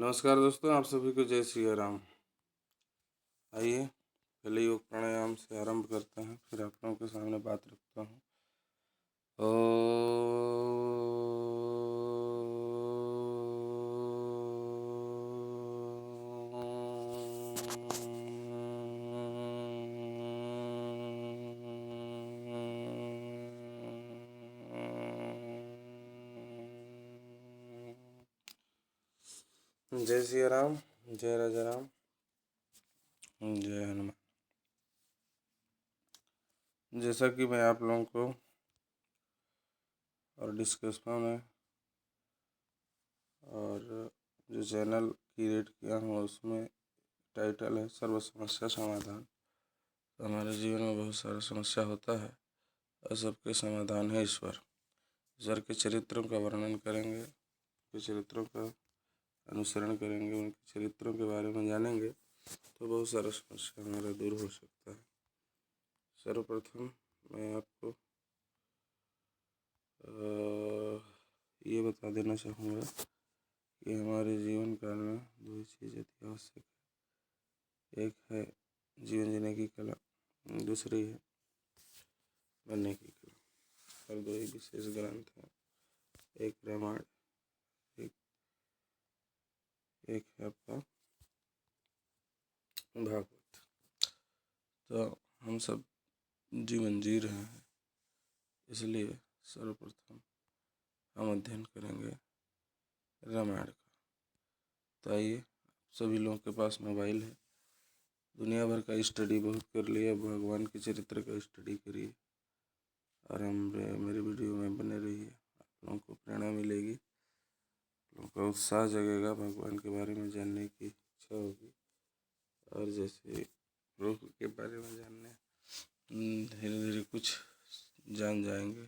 नमस्कार दोस्तों, आप सभी को जय श्री राम। आइए पहले योग प्राणायाम से आरंभ करते हैं, फिर आप लोगों के सामने बात रखता हूँ। जय श्री राम, जय राजा राम, जय हनुमान। जैसा कि मैं आप लोगों को और डिस्कशन में और जो चैनल क्रिएट किया हूँ उसमें टाइटल है सर्व समस्या समाधान। तो हमारे जीवन में बहुत सारा समस्या होता है और सबके समाधान है ईश्वर। ईश्वर के चरित्रों का वर्णन करेंगे, उनके चरित्रों का अनुसरण करेंगे, उनके चरित्रों के बारे में जानेंगे तो बहुत सारा समस्या हमारा दूर हो सकता है। सर्वप्रथम मैं आपको ये बता देना चाहूँगा कि हमारे जीवन काल में दो चीज़ अति आवश्यक है। एक है जीवन जीने की कला, दूसरी है बनने की कला। और दो ही विशेष ग्रंथ हैं, एक रामायण, एक है आपका भागवत। तो हम सब जीवन जी रहे हैं, इसलिए सर्वप्रथम हम अध्ययन करेंगे रामायण का। तो आइए, सभी लोगों के पास मोबाइल है, दुनिया भर का स्टडी बहुत कर लिया, भगवान के चरित्र का स्टडी करिए और मेरे वीडियो में बने रहिए। आप लोगों को प्रेरणा मिलेगी, लोगों का उत्साह जगेगा, भगवान के बारे में जानने की इच्छा होगी और जैसे प्रभु के बारे में जानने धीरे धीरे कुछ जान जाएंगे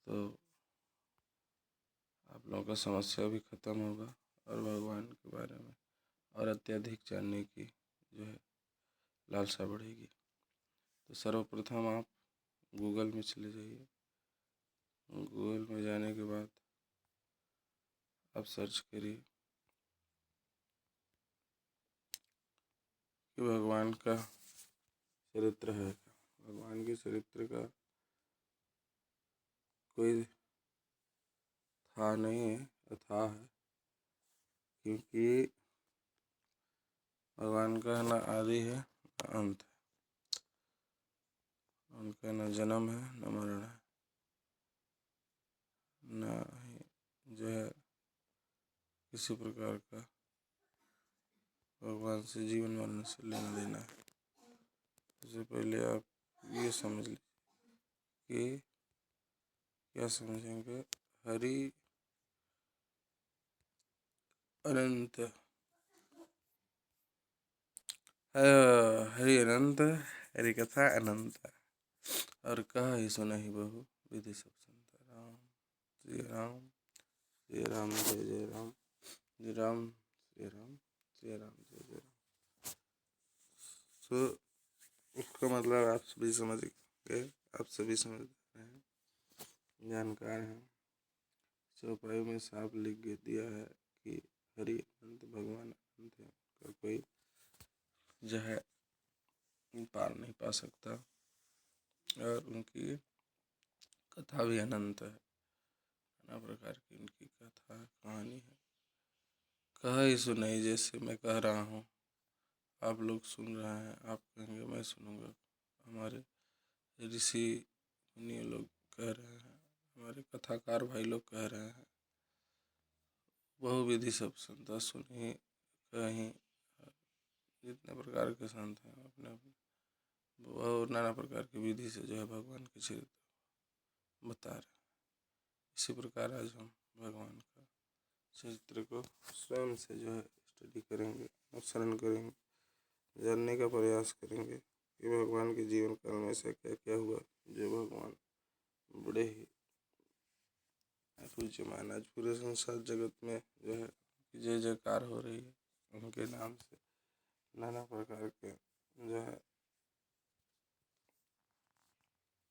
तो आप लोगों का समस्या भी ख़त्म होगा और भगवान के बारे में और अत्यधिक जानने की जो है लालसा बढ़ेगी। तो सर्वप्रथम आप गूगल में चले जाइए। गूगल में जाने के बाद आप सर्च करिए कि भगवान का चरित्र है। भगवान के चरित्र का कोई था नहीं है, अथाह है, क्योंकि भगवान का न आदि है न अंत है, उनका न जन्म है न मरण है, न ही जो है किसी प्रकार का भगवान से जीवन मरण से लेना देना है। इससे पहले आप ये समझ लीजिए कि क्या समझेंगे, हरि अनंत, हरि अनंत, हरि कथा अनंत, और कहा ही सुना ही बहु विधि सब संत। राम श्री राम, श्री राम जय जय राम, श्री राम श्री राम, श्री राम जय जय राम। तो उसका मतलब आप सभी समझ गए, आप सभी समझदार हैं, जानकार हैं। चौपाई में साफ लिख दिया है कि हरि अनंत, भगवान अनंत है, उनका कोई जो है पार नहीं पा सकता और उनकी कथा भी अनंत है। नाना प्रकार की उनकी कथा कहानी है। कहा ही सुनाई, जैसे मैं कह रहा हूँ आप लोग सुन रहे हैं, आप कहेंगे मैं सुनूंगा। हमारे ऋषि मुनि लोग कह रहे हैं, हमारे कथाकार भाई लोग कह रहे हैं, बहुविधि सब संत सुनी कहीं, जितने प्रकार के संत हैं अपने अपने बहुत नाना प्रकार की विधि से जो है भगवान के चरित्र बता रहे हैं। इसी प्रकार आज हम भगवान का चरित्र को स्वयं से जो है स्टडी करेंगे, अनुसरण करेंगे, जानने का प्रयास करेंगे कि भगवान के जीवन काल में ऐसा क्या क्या हुआ जो भगवान बड़े ही पूज्यमान। आज पूरे संसार जगत में जो है जय जयकार हो रही है उनके नाम से, नाना प्रकार के जो है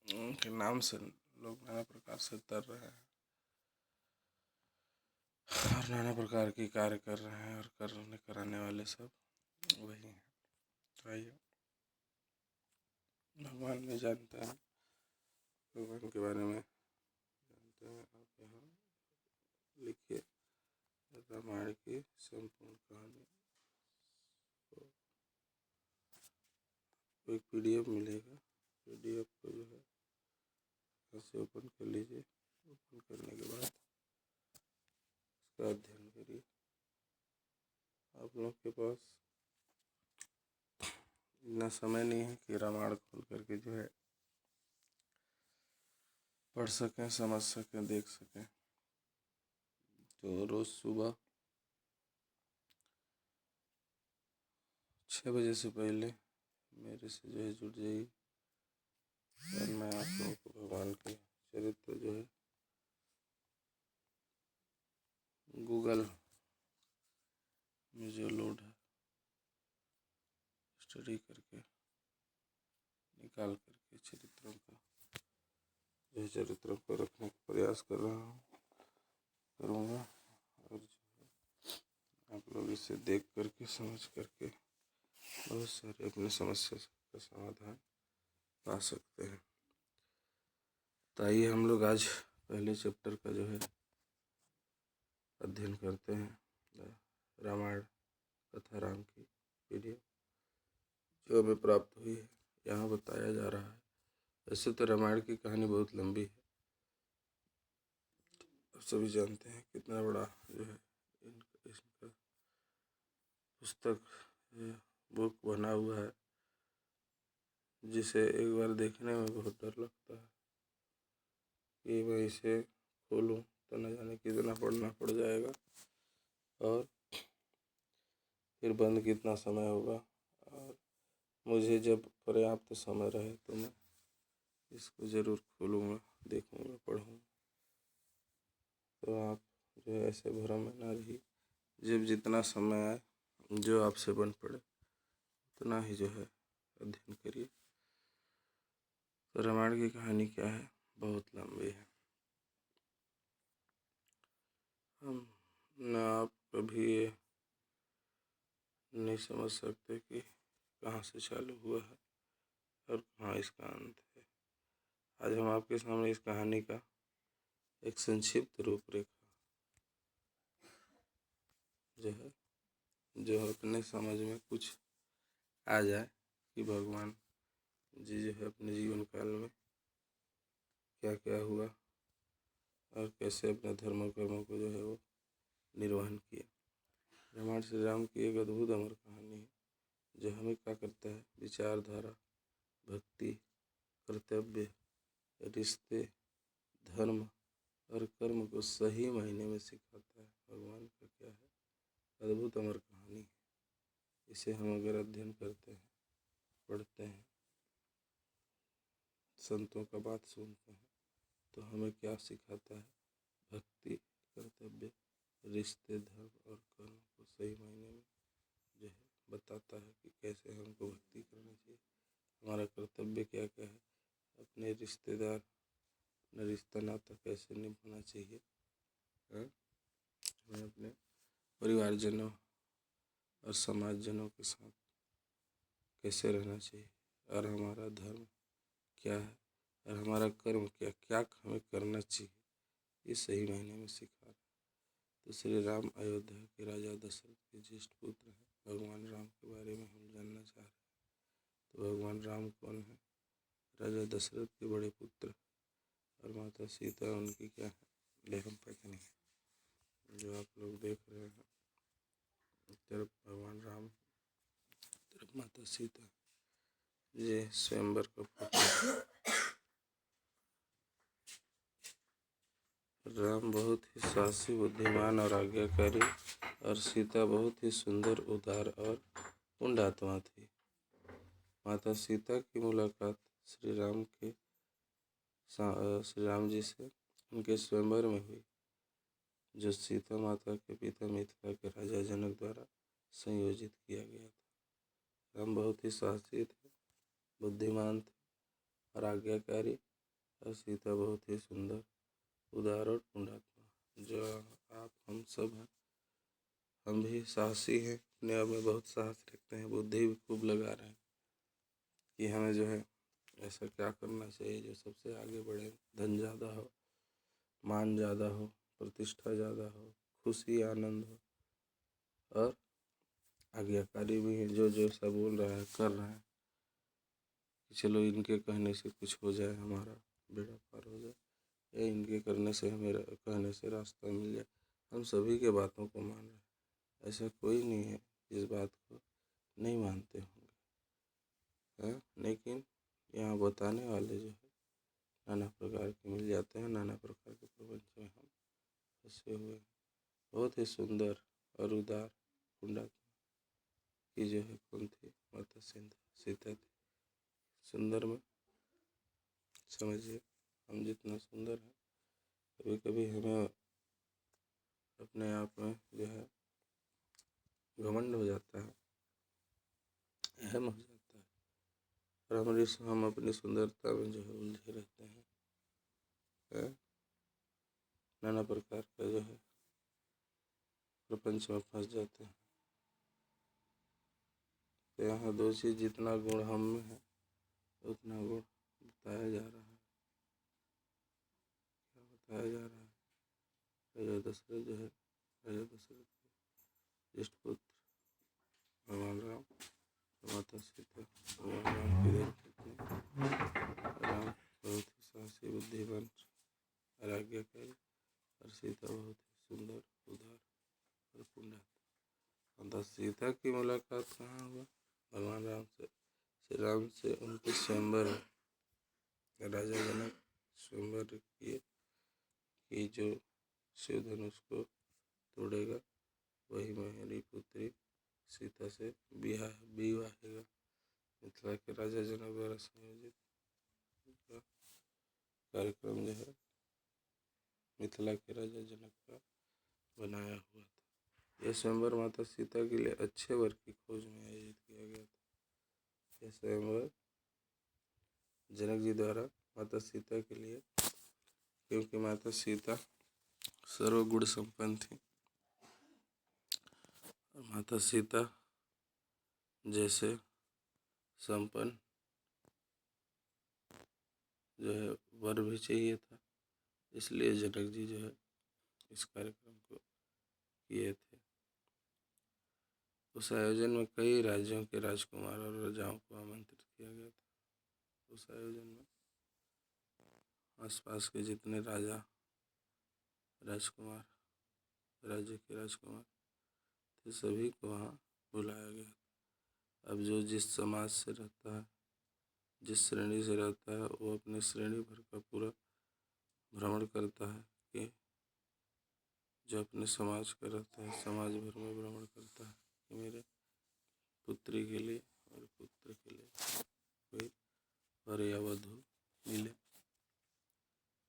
उनके नाम से लोग नाना प्रकार से तर रहे हैं और नाना प्रकार के कार्य कर रहे हैं और कराने वाले सब वही हैं। तो आइए भगवान में जानते हैं, भगवान के बारे में जानते हैं। आप यहाँ लिखिए रामायण की संपूर्ण कहानी। तो एक PDF मिलेगा, PDF को जो है ऐसे ओपन कर लीजिए। ओपन करने के बाद इसका अध्ययन करिए। आप लोग के पास इतना समय नहीं है कि रामायण खोल करके जो है पढ़ सकें, समझ सकें, देख सकें। तो रोज़ सुबह 6 बजे से पहले मेरे से जो है जुड़ जाइए और मैं आप लोगों को भगवान के चरित्र जो है गूगल में जो लोड है स्टडी करके निकाल करके चरित्रों का जो है चरित्रों को रखने का प्रयास कर रहा हूँ, करूँगा। और जो है आप लोग इसे देख करके समझ करके बहुत सारे अपनी समस्या का समाधान पा सकते हैं। तो आइए हम लोग आज पहले चैप्टर का जो है अध्ययन करते हैं। रामायण कथा राम की PDF जो हमें प्राप्त हुई है, यहाँ बताया जा रहा है। वैसे तो रामायण की कहानी बहुत लंबी है, आप सभी जानते हैं कितना बड़ा जो है इसका पुस्तक बुक बना हुआ है, जिसे एक बार देखने में बहुत डर लगता है कि मैं इसे खोलूं तो न जाने कितना पढ़ना पड़ जाएगा और फिर बंद कितना समय होगा। और मुझे जब पर्याप्त समय रहे तो मैं इसको ज़रूर खोलूँगा, देखूँगा, पढ़ूँगा। तो आप जो है ऐसे भ्रम में ना रहिए। जब जितना समय आए जो आपसे बन पड़े उतना ही जो है अध्ययन करिए। तो रामायण की कहानी क्या है, बहुत लंबी है। हम न आप कभी ये नहीं समझ सकते कि कहाँ से चालू हुआ है और कहाँ इसका अंत है। आज हम आपके सामने इस कहानी का एक संक्षिप्त रूपरेखा जो है, जो अपने समझ में कुछ आ जाए कि भगवान जी जो है अपने जीवन काल में क्या क्या हुआ और कैसे अपने धर्म कर्मों को जो है वो निर्वहन किया। रामायण श्री राम की एक अद्भुत अमर कहानी है जो हमें क्या करता है, विचारधारा, भक्ति, कर्तव्य, रिश्ते, धर्म और कर्म को सही मायने में सिखाता है। भगवान का क्या है, अद्भुत अमर कहानी है। इसे हम अगर अध्ययन करते हैं, पढ़ते हैं, संतों का बात सुनते हैं तो हमें क्या सिखाता है, भक्ति, कर्तव्य, रिश्ते, धर्म और कर्म को सही मायने में जो है बताता है कि कैसे हमको भक्ति करनी चाहिए, हमारा कर्तव्य क्या क्या है, अपने रिश्तेदार, अपना रिश्ता नाता कैसे निभाना चाहिए, हमें अपने परिवारजनों और समाजजनों के साथ कैसे रहना चाहिए, और हमारा धर्म क्या है और हमारा कर्म क्या क्या हमें करना चाहिए, ये सही मायने में सिखा रहा है। तो श्री राम अयोध्या के राजा दशरथ के ज्येष्ठ पुत्र हैं। भगवान राम के बारे में हम जानना चाह रहे हैं। तो भगवान राम कौन है? राजा दशरथ के बड़े पुत्र और माता सीता उनकी क्या है, लेखम पत्नी, जो आप लोग देख रहे हैं। तरफ भगवान राम, तरफ माता सीता, ये स्वयंवर का फोटो। राम बहुत ही साहसी, बुद्धिमान और आज्ञाकारी और सीता बहुत ही सुंदर, उदार और पुण्यात्मा थी। माता सीता की मुलाकात श्री राम जी से उनके स्वयंवर में हुई, जो सीता माता के पिता मिथिला के राजा जनक द्वारा संयोजित किया गया था। राम बहुत ही साहसी थे, बुद्धिमान थे और आज्ञाकारी, और सीता बहुत ही सुंदर, उदार और पुण्यात्मा। जो आप हम सब हैं हम भी साहसी हैं, अपने आप में बहुत साहस रखते हैं, बुद्धि भी खूब लगा रहे हैं कि हमें जो है ऐसा क्या करना चाहिए जो सबसे आगे बढ़े, धन ज़्यादा हो, मान ज़्यादा हो, प्रतिष्ठा ज़्यादा हो, खुशी आनंद हो, और आज्ञाकारी भी है। जो जो ऐसा बोल रहा है कर रहा है कि चलो इनके कहने से कुछ हो जाए, हमारा बेड़ा पार हो जाए, या इनके करने से हमें कहने से रास्ता मिल जाए, हम सभी के बातों को मान रहे हैं। ऐसा कोई नहीं है जिस बात को नहीं मानते होंगे, हैं? लेकिन यहाँ बताने वाले जो है नाना प्रकार के मिल जाते हैं, नाना प्रकार के प्रपंच में हम फंसे हुए हैं। बहुत ही सुंदर और उदार पुण्यात्मा की जो है कौन थी, माता सीता थी। सुंदर में समझिए हम जितना सुंदर हैं, कभी कभी हमें अपने आप में जो है घमंड हो जाता है, अहम हो जाता है, और हम अपनी सुंदरता में जो है उलझे रहते हैं, नाना प्रकार का जो है प्रपंच में फंस जाते हैं। तो यहाँ दो चीज़, जितना गुण हम में है उतना गुण बताया जा रहा है। क्या बताया जा रहा है? राजा दशरथ जो है, राजा दशरथ के ज्येष्ठ पुत्र भगवान राम, माता सीता, भगवान राम की धर्मपत्नी। राम बहुत ही साहसी, बुद्धिमान और आज्ञाकारी, और सीता बहुत ही सुंदर, उदार और पुण्यात्मा। माता सीता की मुलाकात कहाँ हुआ? भगवान राम से, श्री राम से उनके स्वयंवर है। राजा जनक स्वयंवर किए कि जो शिव धनुष को तोड़ेगा वही मेरी पुत्री सीता से विवाहेगा। मिथिला के राजा जनक द्वारा संयोजित कार्यक्रम जो है मिथिला के राजा जनक का बनाया हुआ था। यह स्वयंवर माता सीता के लिए अच्छे वर की खोज में आयोजित किया गया था। यह स्वयंवर जनक जी द्वारा माता सीता के लिए, क्योंकि माता सीता सर्वगुण संपन्न थी, और माता सीता जैसे संपन्न जो है वर भी चाहिए था, इसलिए जनक जी जो है इस कार्यक्रम को किए थे। उस आयोजन में कई राज्यों के राजकुमार और राजाओं को आमंत्रित किया गया था। उस आयोजन में आसपास के जितने राजा, राजकुमार, राज्य के राजकुमार थे, सभी को वहाँ बुलाया गया। अब जो जिस समाज से रहता है, जिस श्रेणी से रहता है, वो अपने श्रेणी भर का पूरा भ्रमण करता है कि जो अपने समाज का रहता है, समाज भर में भ्रमण करता है कि मेरे पुत्री के लिए और पुत्र के लिए कोई वर या वधू मिले।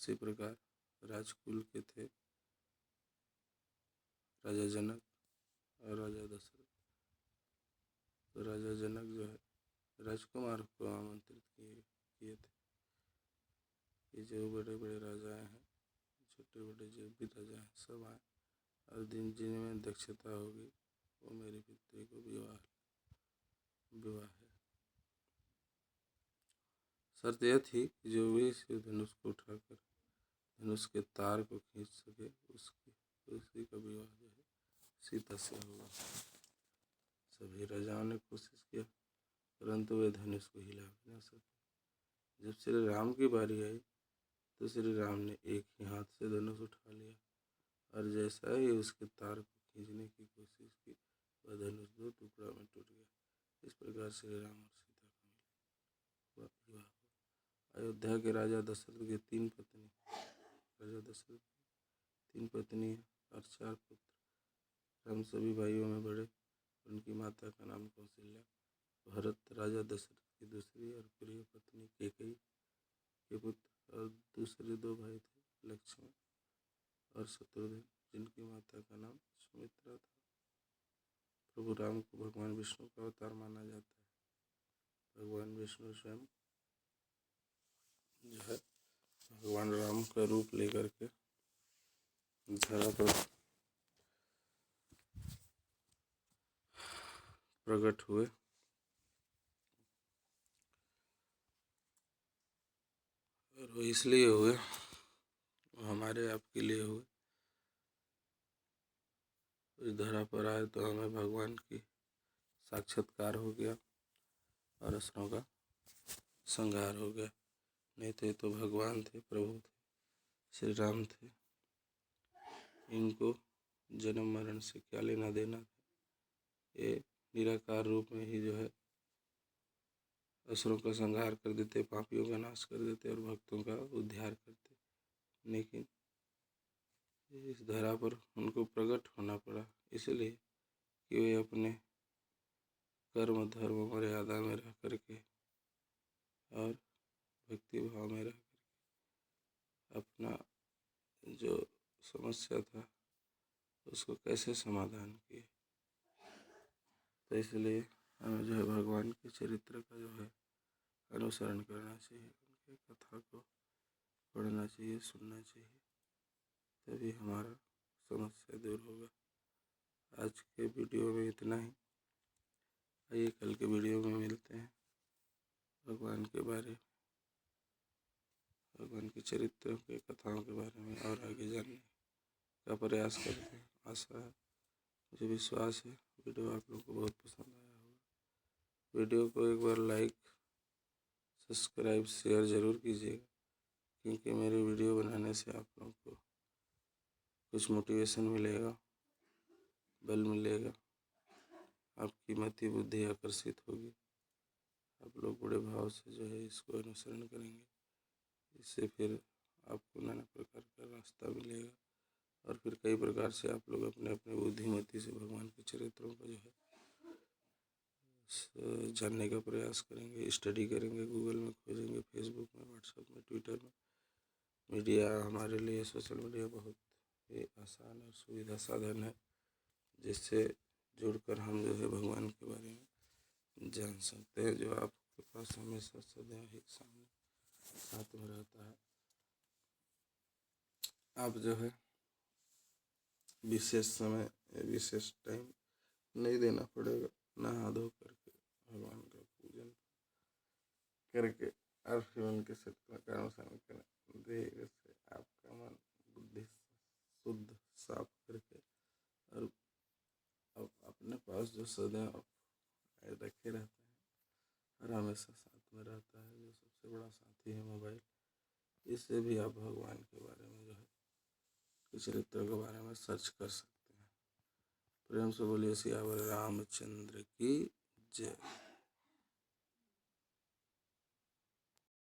इसी प्रकार राजकुल के थे राजा जनक और राजा दशरथ। तो राजा जनक जो है राजकुमार को आमंत्रित किए थे कि जो बड़े बड़े राजा हैं, छोटे बड़े जो भी राजा हैं, सब आए, और जिनमें दक्षता होगी वो मेरी पुत्री को विवाह है। शर्त यह थी कि जो भी शिव धनुष को उठाकर धनुष के तार को खींच सके उसी का विवाह जो है सीता से होगा। सभी राजाओं ने कोशिश किया, परंतु वे धनुष को हिला भी न सके। जब श्री राम की बारी आई तो श्री राम ने एक ही हाथ से धनुष उठा लिया, और जैसा ही उसके तार को खींचने की कोशिश की, वह धनुष दो टुकड़ा में टूट गया। इस प्रकार श्री राम और सीता का विवाह। अयोध्या के राजा दशरथ की तीन पत्नी, राजा दशरथ की 3 पत्नी और 4 पुत्र। हम सभी भाइयों में बड़े। उनकी माता का नाम कौशल्या, भरत राजा दशरथ की दूसरी और प्रिय पत्नी कैकेयी के पुत्र, और दूसरे 2 भाई थे, लक्ष्मण और शत्रुघ्न, जिनकी माता का नाम सुमित्रा था। प्रभु राम को भगवान विष्णु का अवतार माना जाता है। भगवान विष्णु स्वयं जो है भगवान राम का रूप लेकर के धरा पर प्रकट हुए। और वो इसलिए हुए, वो हमारे आपके लिए हुए। इस धरा पर आए तो हमें भगवान की साक्षात्कार हो गया और असुरों का संहार हो गया। नहीं थे तो भगवान थे, प्रभु थे, श्री राम थे। इनको जन्म मरण से क्या लेना देना था। ये निराकार रूप में ही जो है असुरों का संहार कर देते, पापियों का नाश कर देते और भक्तों का उद्धार करते। लेकिन इस धरा पर उनको प्रकट होना पड़ा, इसलिए कि वे अपने कर्म धर्म मर्यादा में रह करके और भक्ति भाव में रह करके अपना जो समस्या था उसको कैसे समाधान किए। तो इसलिए हमें जो है भगवान के चरित्र का जो है अनुसरण करना चाहिए, उनके कथा को पढ़ना चाहिए, सुनना चाहिए, तभी हमारा समस्या दूर होगा। आज के वीडियो में इतना ही। आइए कल के वीडियो में मिलते हैं। भगवान के बारे, भगवान के चरित्रों के कथाओं के बारे में और आगे जानने का प्रयास करते हैं। आशा है, मुझे विश्वास है वीडियो आप लोगों को बहुत पसंद आया होगा। वीडियो को एक बार लाइक, सब्सक्राइब, शेयर ज़रूर कीजिएगा, क्योंकि मेरी वीडियो बनाने से आप लोगों को कुछ मोटिवेशन मिलेगा, बल मिलेगा, आपकी मति बुद्धि आकर्षित होगी। आप लोग बड़े भाव से जो है इसको अनुसरण करेंगे, इससे फिर आपको नाना प्रकार का रास्ता मिलेगा और फिर कई प्रकार से आप लोग अपने अपने बुद्धिमती से भगवान के चरित्रों को जो है जानने का प्रयास करेंगे, स्टडी करेंगे, गूगल में खोजेंगे, फेसबुक में, व्हाट्सएप में, ट्विटर में। मीडिया हमारे लिए, सोशल मीडिया बहुत ही आसान और सुविधा साधन है, जिससे जुड़कर हम जो है भगवान के बारे में जान सकते हैं, जो आपके पास हमेशा सदैव ही सामने साथ में रहता है। आप जो है विशेष समय, विशेष टाइम नहीं देना पड़ेगा, नहा धो करके भगवान का पूजन करके और फिर उनके सत्य का अनुसरण करें। धीरे से आपका मन बुद्धि शुद्ध साफ करके और अब अपने पास जो सदैव रखे रहते हैं और हमेशा साथ में रहता है, जो सबसे बड़ा साथी है मोबाइल, इससे भी आप भगवान के बारे में जो है चरित्र के बारे में सर्च कर सकते हैं। प्रेम से बोलिए सियावर रामचंद्र की जय।